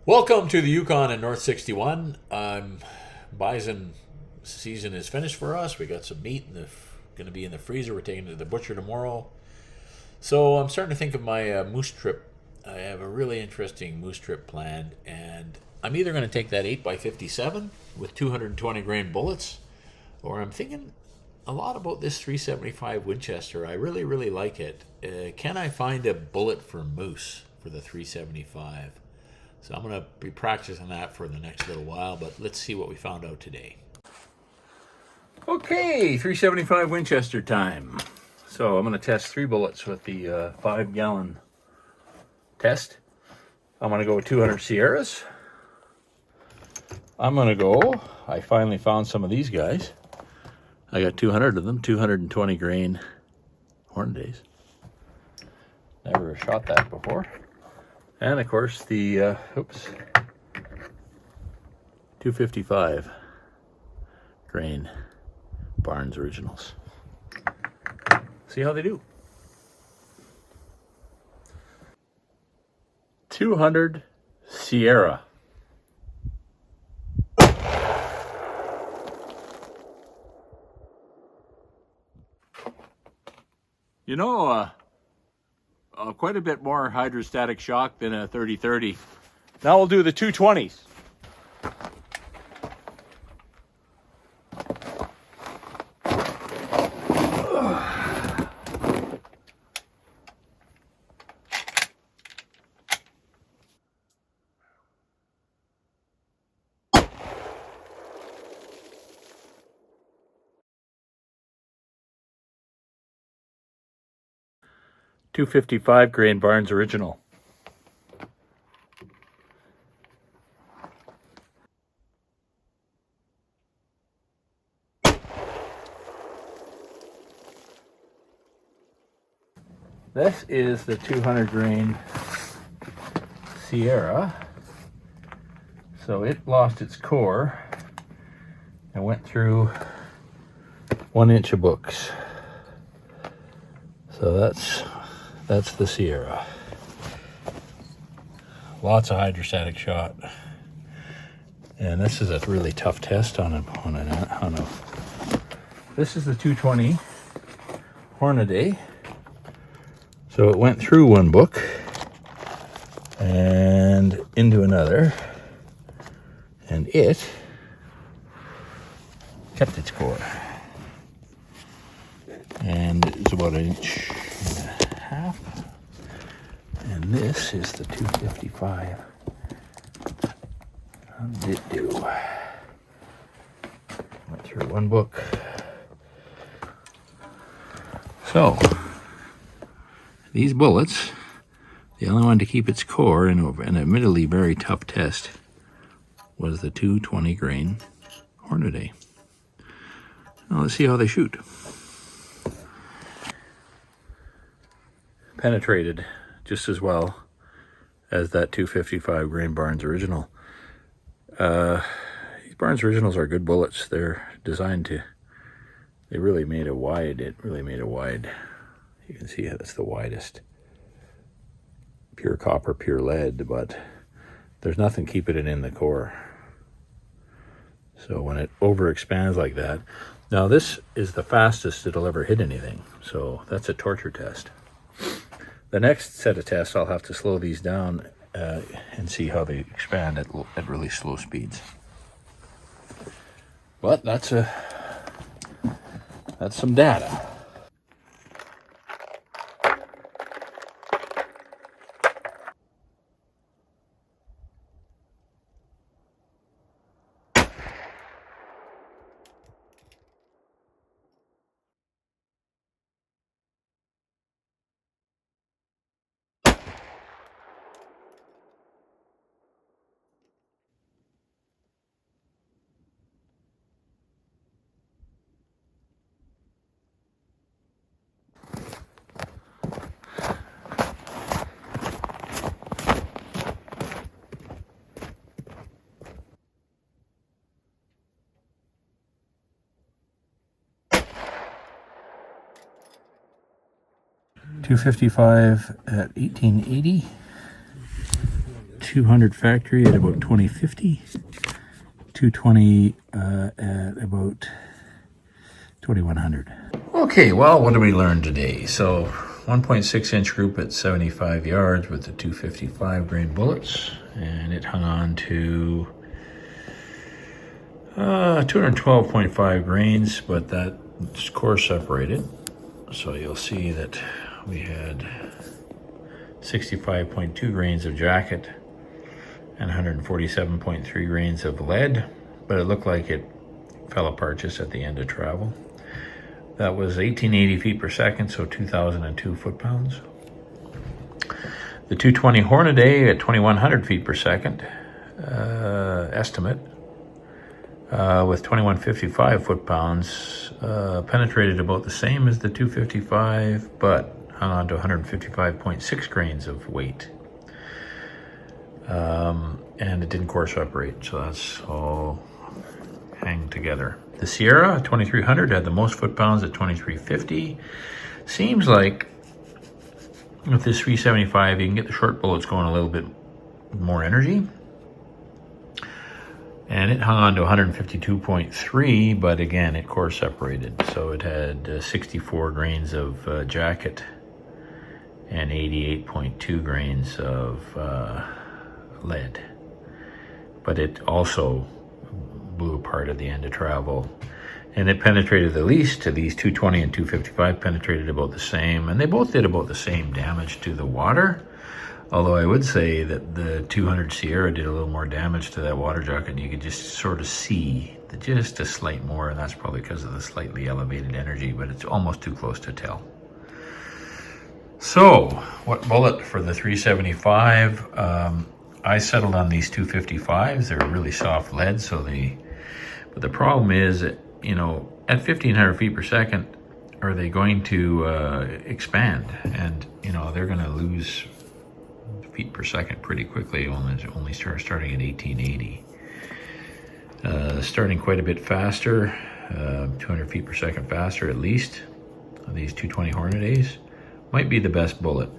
Welcome to the Yukon and North 61. Bison season is finished for us. We got some meat going to be in the freezer. We're taking it to the butcher tomorrow. So I'm starting to think of my moose trip. I have a really interesting moose trip planned, and I'm either going to take that 8x57 with 220 grain bullets, or I'm thinking a lot about this 375 Winchester. I really, really like it. Can I find a bullet for moose for the 375? So I'm going to be practicing that for the next little while, but let's see what we found out today. Okay, 375 Winchester time. So I'm going to test 3 bullets with the 5-gallon test. I'm going to go with 200 Sierras. I finally found some of these guys. I got 200 of them, 220 grain Hornadys. Never shot that before. And of course the 255 grain Barnes Originals. See how they do. 200 Sierra. You know, quite a bit more hydrostatic shock than a 30-30. Now we'll do the 220s. .255 grain Barnes Original. This is the 200 grain Sierra. So it lost its core and went through 1 inch of books. So that's the Sierra. Lots of hydrostatic shot. And this is a really tough test on a this is the 220 Hornady. So it went through 1 book and into another, and it kept its core. And it's about 1.5 inches. And this is the 255. How did it do? Went through 1 book. So these bullets, the only one to keep its core in an admittedly very tough test was the 220 grain Hornady. Now let's see how they shoot. Penetrated just as well as that 255 grain Barnes Original. These Barnes Originals are good bullets. They're designed to, it really made a wide. You can see that's the widest. Pure copper, pure lead, but there's nothing keeping it in the core. So when it overexpands like that, now this is the fastest it'll ever hit anything. So that's a torture test. The next set of tests, I'll have to slow these down and see how they expand at really slow speeds. But that's some data. .255 at 1880 200 factory at about 2050, 220 at about 2100. Okay, well, what did we learn today? So 1.6 inch group at 75 yards with the 255 grain bullets, and it hung on to 212.5 grains, but that's core separated. So you'll see that we had 65.2 grains of jacket and 147.3 grains of lead, but it looked like it fell apart just at the end of travel. That was 1880 feet per second, so 2,002 foot-pounds. The 220 Hornady at 2,100 feet per second, estimate, with 2,155 foot-pounds, penetrated about the same as the 255, but hung on to 155.6 grains of weight. And it didn't core separate, so that's all hang together. The Sierra 2300 had the most foot-pounds at 2,350. Seems like with this 375, you can get the short bullets going a little bit more energy. And it hung on to 152.3, but again, it core separated. So it had 64 grains of jacket and 88.2 grains of lead. But it also blew apart at the end of travel. And it penetrated the least to these 220 and 255 penetrated about the same. And they both did about the same damage to the water. Although I would say that the 200 Sierra did a little more damage to that water jacket, and you could just sort of see just a slight more, and that's probably because of the slightly elevated energy, but it's almost too close to tell. So, what bullet for the 375? I settled on these 255s. They're really soft lead, but the problem is that, you know, at 1,500 feet per second, are they going to expand? And, you know, they're going to lose feet per second pretty quickly, only starting at 1880. Starting quite a bit faster, 200 feet per second faster at least. These 220 Hornadys might be the best bullet.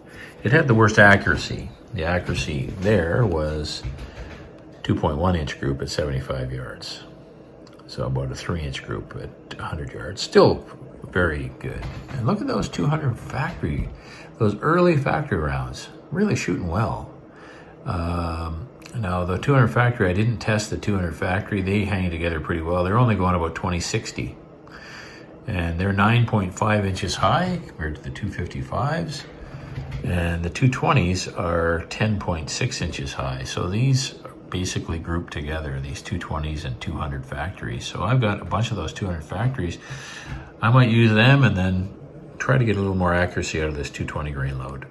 It had the worst accuracy. The accuracy there was 2.1 inch group at 75 yards. So about a 3 inch group at 100 yards. Still very good. And look at those 200 factory, those early factory rounds. Really shooting well. Now the 200 factory, I didn't test the 200 factory. They hang together pretty well. They're only going about 2060. And they're 9.5 inches high compared to the 255s. And the 220s are 10.6 inches high. So these are basically grouped together, these 220s and 200 factories. So I've got a bunch of those 200 factories. I might use them and then try to get a little more accuracy out of this 220 grain load.